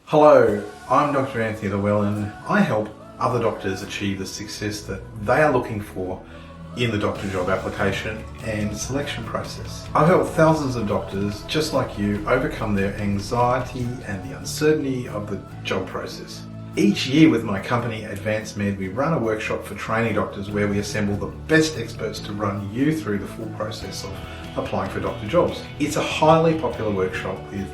Hello, I'm Dr. Anthony Llewellyn. I help other doctors achieve the success that they are looking for in the doctor job application and selection process. I've helped thousands of doctors just like you overcome their anxiety and the uncertainty of the job process. Each year with my company AdvanceMed, we run a workshop for trainee doctors where we assemble the best experts to run you through the full process of applying for doctor jobs. It's a highly popular workshop with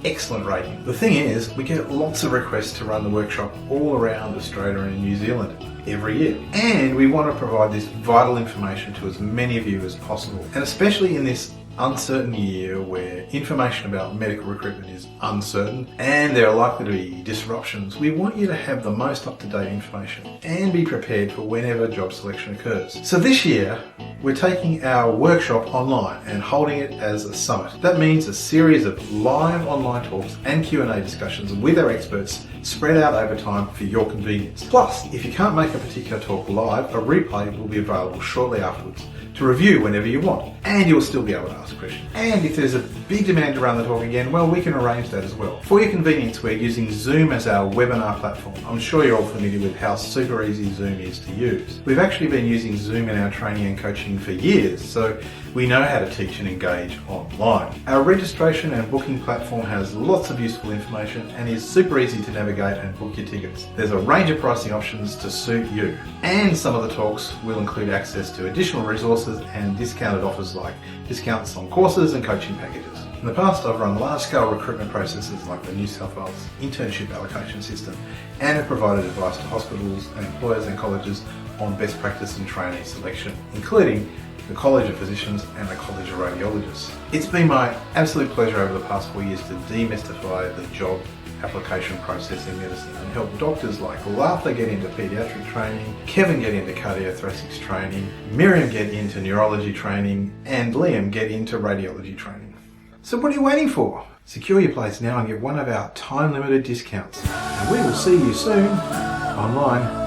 excellent rating. The thing is, we get lots of requests to run the workshop all around Australia and New Zealand every year. And we want to provide this vital information to as many of you as possible. And especially in this uncertain year where information about medical recruitment is uncertain and there are likely to be disruptions, we want you to have the most up-to-date information and be prepared for whenever job selection occurs. So this year, we're taking our workshop online and holding it as a summit. That means a series of live online talks and Q&A discussions with our experts spread out over time for your convenience. Plus, if you can't make a particular talk live, a replay will be available shortly afterwards to review whenever you want, and you'll still be able to ask questions. And if there's a big demand to run the talk again, well, we can arrange that as well. For your convenience, we're using Zoom as our webinar platform. I'm sure you're all familiar with how super easy Zoom is to use. We've actually been using Zoom in our training and coaching for years, so we know how to teach and engage online. Our registration and booking platform has lots of useful information and is super easy to navigate and book your tickets. There's a range of pricing options to suit you. And some of the talks will include access to additional resources and discounted offers like discounts on courses and coaching packages. In the past, I've run large-scale recruitment processes like the New South Wales internship allocation system and have provided advice to hospitals and employers and colleges on best practice in trainee selection, including the College of Physicians and the College of Radiologists. It's been my absolute pleasure over the past 4 years to demystify the job application process in medicine and help doctors like Lartha get into paediatric training, Kevin get into cardiothoracics training, Miriam get into neurology training, and Liam get into radiology training. So what are you waiting for? Secure your place now and get one of our time-limited discounts. And we will see you soon online.